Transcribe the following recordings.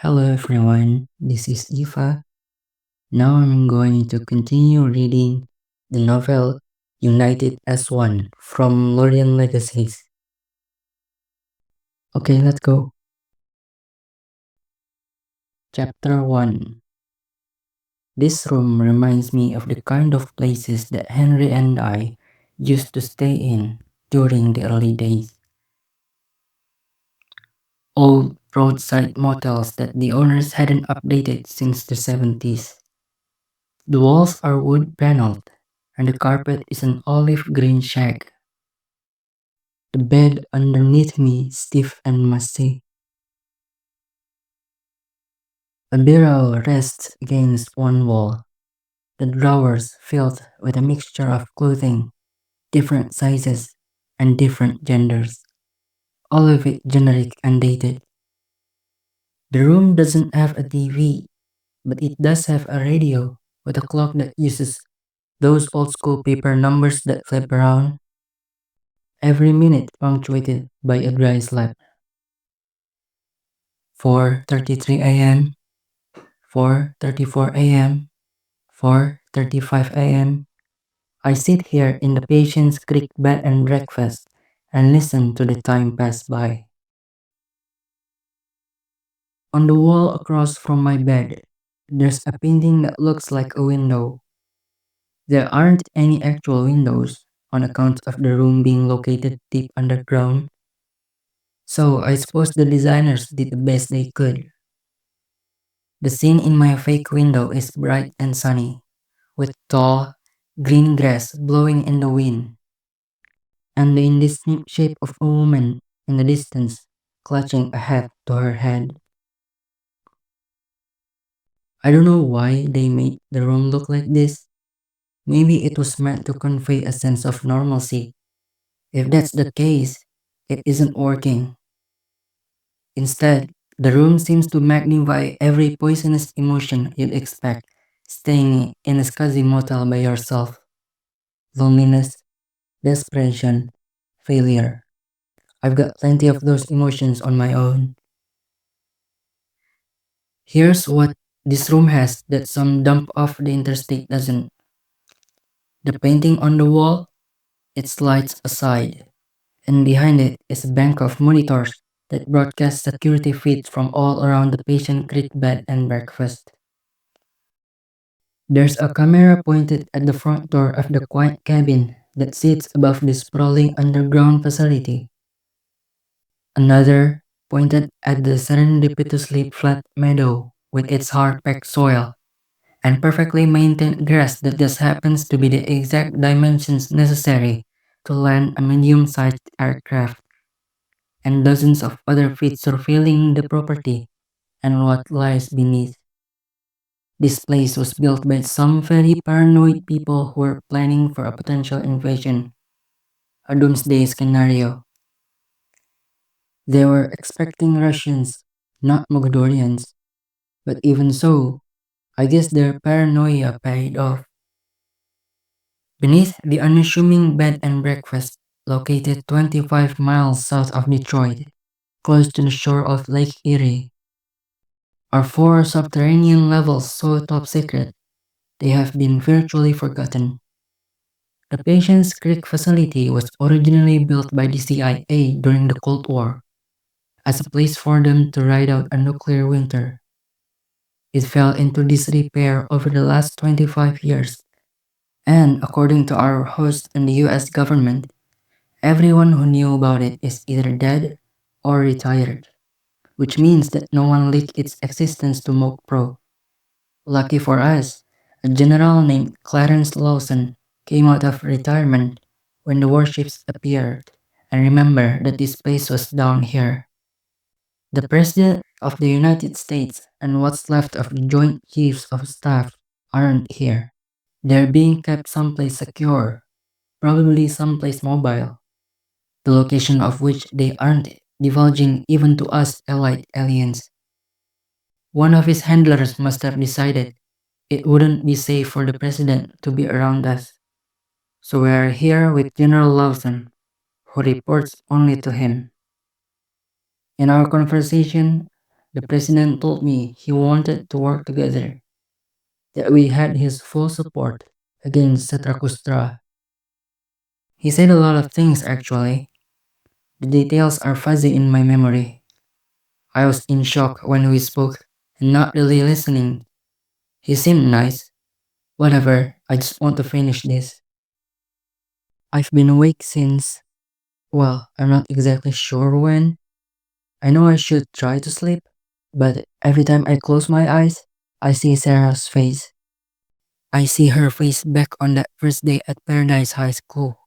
Hello everyone, this is IFA. Now I'm going to continue reading the novel United as One from Lorien Legacies. Okay, let's go. Chapter 1. This room reminds me of the kind of places that Henry and I used to stay in during the early days. Old roadside motels that the owners hadn't updated since the 70s. The walls are wood paneled, and the carpet is an olive green shag. The bed underneath me stiff and musty. A bureau rests against one wall, the drawers filled with a mixture of clothing, different sizes, and different genders, all of it generic and dated. The room doesn't have a TV, but it does have a radio with a clock that uses those old school paper numbers that flip around, every minute punctuated by a dry slap. 4:33 a.m., 4:34 a.m., 4:35 a.m. I sit here in the Patient's Creek bed and breakfast and listen to the time pass by. On the wall across from my bed, there's a painting that looks like a window. There aren't any actual windows on account of the room being located deep underground, so I suppose the designers did the best they could. The scene in my fake window is bright and sunny, with tall, green grass blowing in the wind, and the indistinct shape of a woman in the distance, clutching a hat to her head. I don't know why they made the room look like this. Maybe it was meant to convey a sense of normalcy. If that's the case, it isn't working. Instead, the room seems to magnify every poisonous emotion you'd expect staying in a scuzzy motel by yourself. Loneliness, desperation, failure. I've got plenty of those emotions on my own. Here's what this room has that some dump off the interstate doesn't. The painting on the wall, it slides aside, and behind it is a bank of monitors that broadcast security feeds from all around the patient creek bed and breakfast. There's a camera pointed at the front door of the quiet cabin that sits above the sprawling underground facility. Another pointed at the serendipitously flat meadow with its hard-packed soil and perfectly maintained grass that just happens to be the exact dimensions necessary to land a medium-sized aircraft, and dozens of other feet surveilling the property and what lies beneath. This place was built by some very paranoid people who were planning for a potential invasion, a doomsday scenario. They were expecting Russians, not Mogadorians, but even so, I guess their paranoia paid off. Beneath the unassuming bed and breakfast, located 25 miles south of Detroit, close to the shore of Lake Erie, are four subterranean levels so top secret they have been virtually forgotten. The Patience Creek facility was originally built by the CIA during the Cold War as a place for them to ride out a nuclear winter. It fell into disrepair over the last 25 years, and according to our host in the US government, everyone who knew about it is either dead or retired, which means that no one leaked its existence to MockPro. Lucky for us, a general named Clarence Lawson came out of retirement when the warships appeared, and remember that this place was down here. The President of the United States and what's left of the Joint Chiefs of Staff aren't here. They're being kept someplace secure, probably someplace mobile, the location of which they aren't divulging even to us elite aliens. One of his handlers must have decided it wouldn't be safe for the president to be around us. So we are here with General Lawson, who reports only to him. In our conversation, The president told me he wanted to work together, that we had his full support against Satrakustra. He said a lot of things actually. The details are fuzzy in my memory. I was in shock when we spoke and not really listening. He seemed nice. Whatever, I just want to finish this. I've been awake since, well, I'm not exactly sure when. I know I should try to sleep, but every time I close my eyes, I see Sarah's face. I see her face back on that first day at Paradise High School,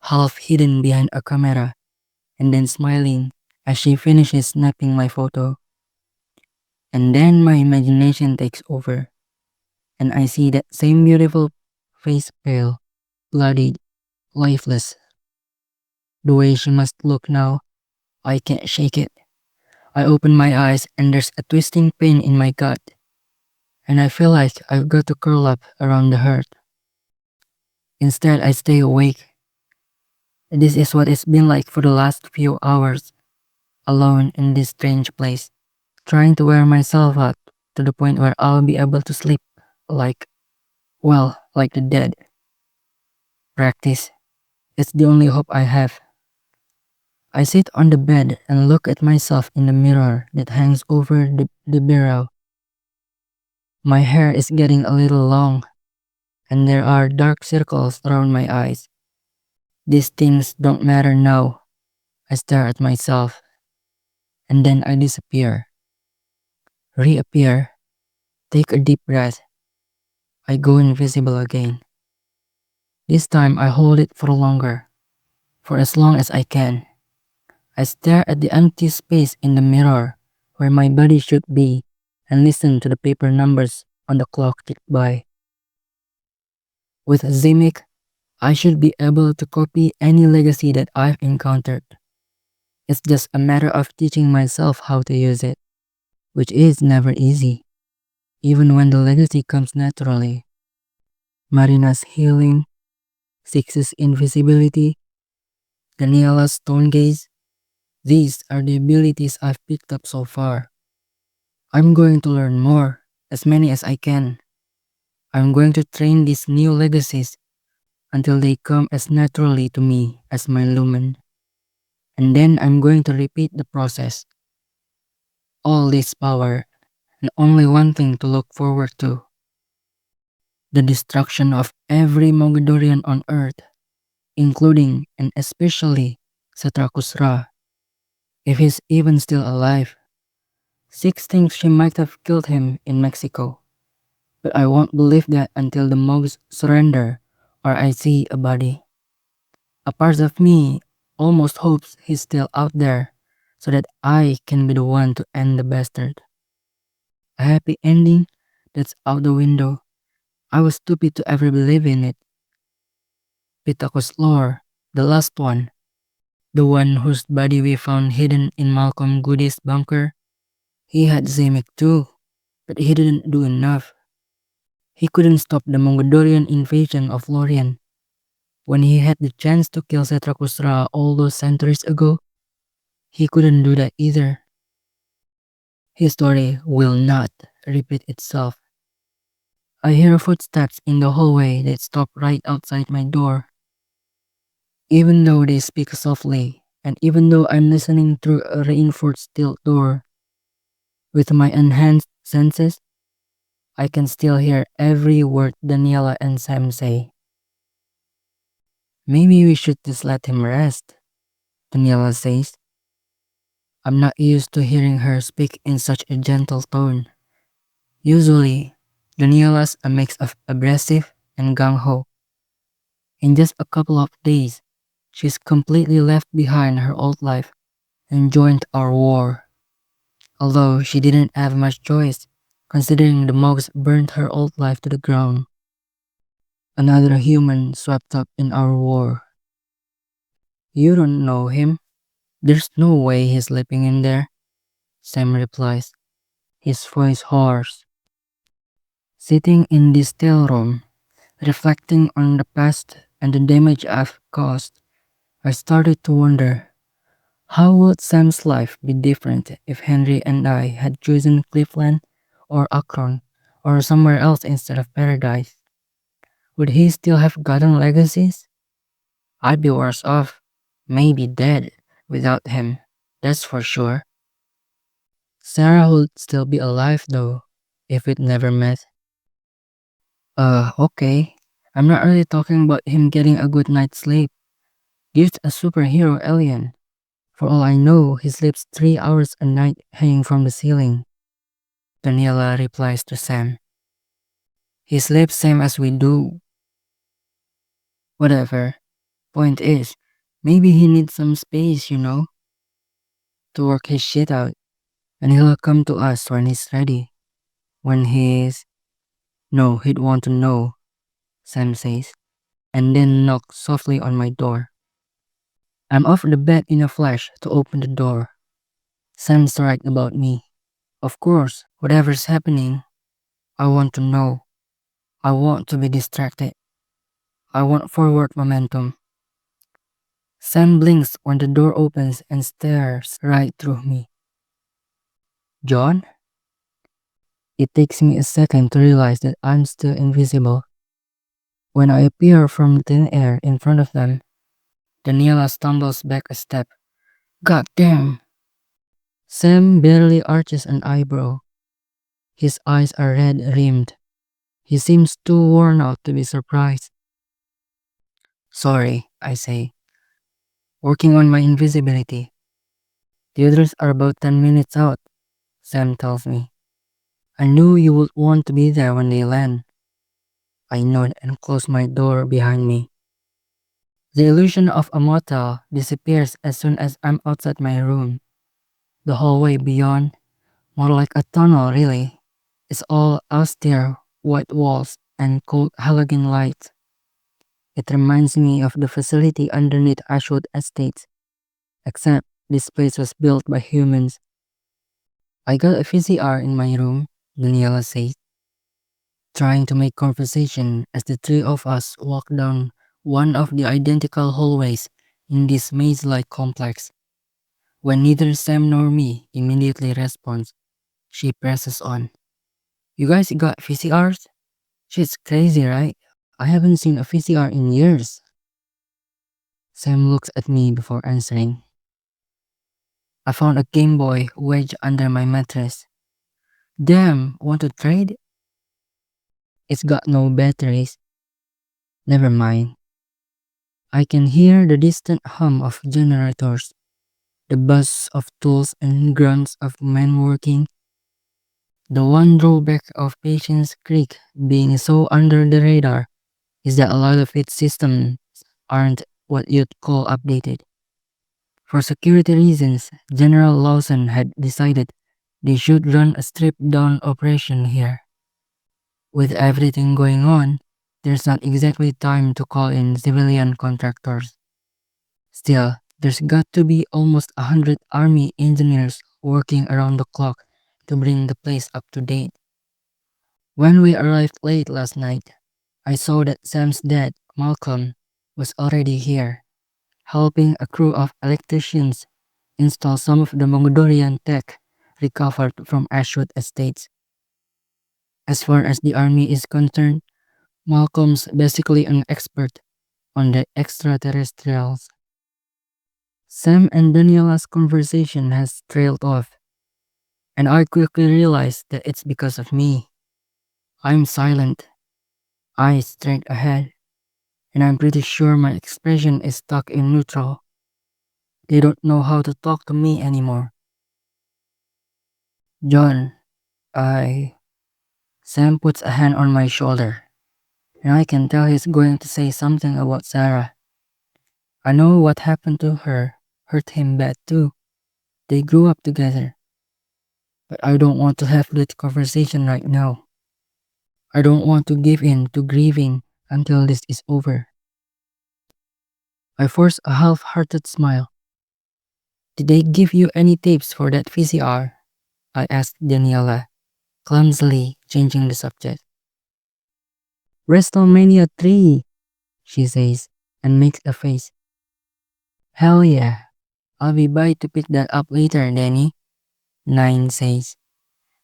half hidden behind a camera, and then smiling as she finishes snapping my photo. And then my imagination takes over, and I see that same beautiful face pale, bloodied, lifeless. The way she must look now, I can't shake it. I open my eyes and there's a twisting pain in my gut, and I feel like I've got to curl up around the hurt. Instead, I stay awake. This is what it's been like for the last few hours, alone in this strange place, trying to wear myself out to the point where I'll be able to sleep like, well, like the dead. Practice. It's the only hope I have. I sit on the bed and look at myself in the mirror that hangs over the bureau. My hair is getting a little long, and there are dark circles around my eyes. These things don't matter now. I stare at myself, and then I disappear. Reappear. Take a deep breath. I go invisible again. This time I hold it for longer, for as long as I can. I stare at the empty space in the mirror where my body should be and listen to the paper numbers on the clock tick by. With Zimic, I should be able to copy any legacy that I've encountered. It's just a matter of teaching myself how to use it, which is never easy, even when the legacy comes naturally. Marina's healing, Six's invisibility, Daniela's stone gaze, these are the abilities I've picked up so far. I'm going to learn more, as many as I can. I'm going to train these new legacies until they come as naturally to me as my lumen. And then I'm going to repeat the process. All this power, and only one thing to look forward to. The destruction of every Mogadorian on Earth, including and especially Satrakusra, if he's even still alive. Six thinks she might have killed him in Mexico, but I won't believe that until the Mogs surrender or I see a body. A part of me almost hopes he's still out there so that I can be the one to end the bastard. A happy ending? That's out the window. I was stupid to ever believe in it. Pittacus Lore, the last one, the one whose body we found hidden in Malcolm Goody's bunker, he had Zemek too, but he didn't do enough. He couldn't stop the Mongolian invasion of Lorien. When he had the chance to kill Setrakusra all those centuries ago, he couldn't do that either. His story will not repeat itself. I hear footsteps in the hallway that stop right outside my door. Even though they speak softly, and even though I'm listening through a reinforced steel door, with my enhanced senses, I can still hear every word Daniela and Sam say. Maybe we should just let him rest, Daniela says. I'm not used to hearing her speak in such a gentle tone. Usually, Daniela's a mix of abrasive and gung-ho. In just a couple of days, she's completely left behind her old life and joined our war. Although she didn't have much choice, considering the Mogs burned her old life to the ground. Another human swept up in our war. You don't know him. There's no way he's sleeping in there, Sam replies, his voice hoarse. Sitting in this still room, reflecting on the past and the damage I've caused, I started to wonder, How would Sam's life be different if Henry and I had chosen Cleveland or Akron or somewhere else instead of Paradise? Would he still have gotten legacies? I'd be worse off, maybe dead, without him, that's for sure. Sarah would still be alive though, if we'd never met. Okay. I'm not really talking about him getting a good night's sleep. He's a superhero alien. For all I know, he sleeps 3 hours a night hanging from the ceiling. Daniela replies to Sam. He sleeps same as we do. Whatever. Point is, maybe he needs some space, to work his shit out. And he'll come to us when he's ready. When he's... No, he'd want to know, Sam says, and then knock softly on my door. I'm off the bed in a flash to open the door. Sam's right about me. Of course, whatever's happening, I want to know. I want to be distracted. I want forward momentum. Sam blinks when the door opens and stares right through me. John? It takes me a second to realize that I'm still invisible. When I appear from thin air in front of them, Daniela stumbles back a step. God damn! Sam barely arches an eyebrow. His eyes are red-rimmed. He seems too worn out to be surprised. Sorry, I say, working on my invisibility. The others are about 10 minutes out, Sam tells me. I knew you would want to be there when they land. I nod and close my door behind me. The illusion of a motel disappears as soon as I'm outside my room. The hallway beyond, more like a tunnel really, is all austere white walls and cold halogen lights. It reminds me of the facility underneath Ashwood Estates, except this place was built by humans. I got a VCR in my room, Daniela said, trying to make conversation as the three of us walk down one of the identical hallways in this maze-like complex. When neither Sam nor me immediately responds, she presses on. You guys got VCRs? Shit's crazy, right? I haven't seen a VCR in years. Sam looks at me before answering. I found a Game Boy wedged under my mattress. Damn, want to trade? It's got no batteries. Never mind. I can hear the distant hum of generators, the buzz of tools and grunts of men working. The one drawback of Patience Creek being so under the radar is that a lot of its systems aren't what you'd call updated. For security reasons, General Lawson had decided they should run a stripped-down operation here. With everything going on, there's not exactly time to call in civilian contractors. Still, there's got to be almost 100 army engineers working around the clock to bring the place up to date. When we arrived late last night, I saw that Sam's dad, Malcolm, was already here, helping a crew of electricians install some of the Mongolian tech recovered from Ashwood Estates. As far as the army is concerned, Malcolm's basically an expert on the extraterrestrials. Sam and Daniela's conversation has trailed off, and I quickly realize that it's because of me. I'm silent, eyes straight ahead, and I'm pretty sure my expression is stuck in neutral. They don't know how to talk to me anymore. John, I... Sam puts a hand on my shoulder, and I can tell he's going to say something about Sarah. I know what happened to her hurt him bad too. They grew up together. But I don't want to have that conversation right now. I don't want to give in to grieving until this is over. I force a half-hearted smile. Did they give you any tapes for that VCR? I asked Daniela, clumsily changing the subject. WrestleMania 3, she says, and makes a face. Hell yeah. I'll be by to pick that up later, Danny, Nine says,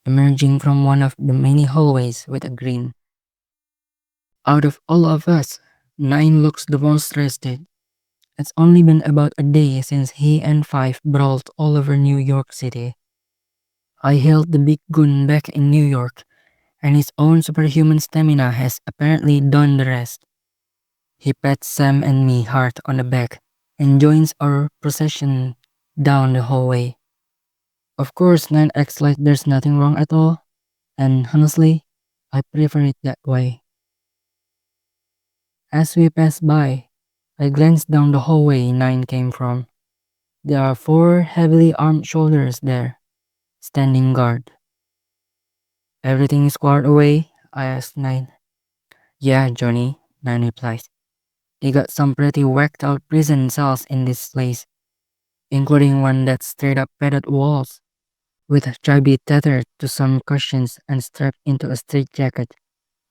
emerging from one of the many hallways with a grin. Out of all of us, Nine looks the most rested. It's only been about a day since he and Five brawled all over New York City. I held the big goon back in New York, and his own superhuman stamina has apparently done the rest. He pats Sam and me hard on the back and joins our procession down the hallway. Of course, Nine acts like there's nothing wrong at all, and honestly, I prefer it that way. As we pass by, I glance down the hallway Nine came from. There are four heavily armed soldiers there, standing guard. Everything is squared away? I asked Nine. Yeah, Johnny, Nine replies. They got some pretty whacked out prison cells in this place, including one that's straight up padded walls, with Chubby tethered to some cushions and strapped into a straitjacket.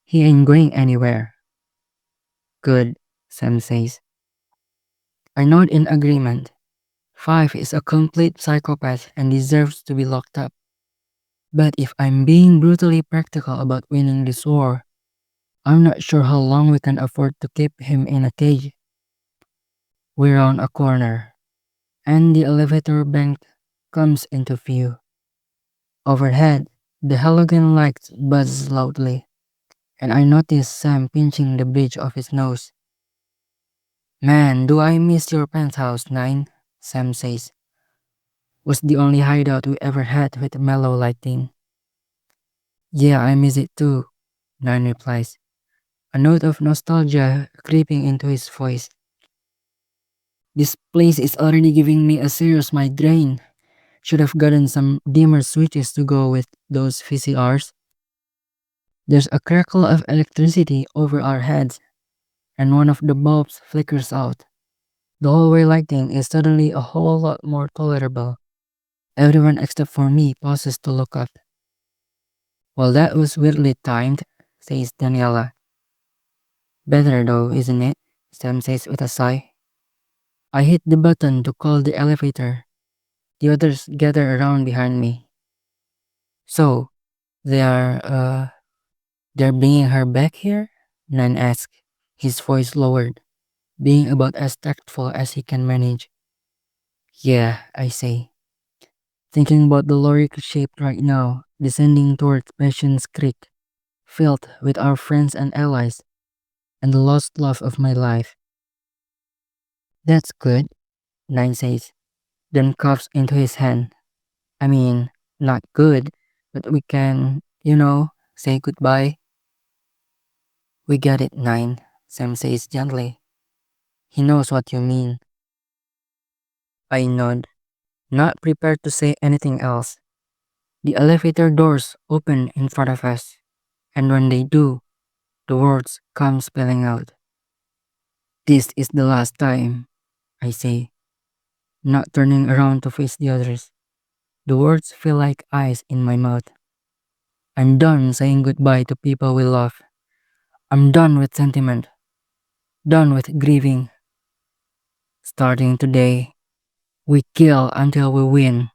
He ain't going anywhere. Good, Sam says. I nod in agreement. Five is a complete psychopath and deserves to be locked up. But if I'm being brutally practical about winning this war, I'm not sure how long we can afford to keep him in a cage. We round a corner, and the elevator bank comes into view. Overhead, the halogen lights buzz loudly, and I notice Sam pinching the bridge of his nose. Man, do I miss your penthouse, Nine, Sam says. Was the only hideout we ever had with mellow lighting. Yeah, I miss it too, Nine replies, a note of nostalgia creeping into his voice. This place is already giving me a serious migraine. Should have gotten some dimmer switches to go with those VCRs. There's a crackle of electricity over our heads, and one of the bulbs flickers out. The hallway lighting is suddenly a whole lot more tolerable. Everyone except for me pauses to look up. Well, that was weirdly timed, says Daniela. Better though, isn't it? Sam says with a sigh. I hit the button to call the elevator. The others gather around behind me. So, they're bringing her back here? Nan asks, his voice lowered, being about as tactful as he can manage. Yeah, I say, thinking about the lorry shaped right now, descending towards Passion's Creek, filled with our friends and allies, and the lost love of my life. That's good, Nine says, then coughs into his hand. I mean, not good, but we can, say goodbye. We get it, Nine, Sam says gently. He knows what you mean. I nod, not prepared to say anything else. The elevator doors open in front of us, and when they do, the words come spelling out. This is the last time, I say, not turning around to face the others. The words feel like ice in my mouth. I'm done saying goodbye to people we love. I'm done with sentiment, done with grieving. Starting today, we kill until we win.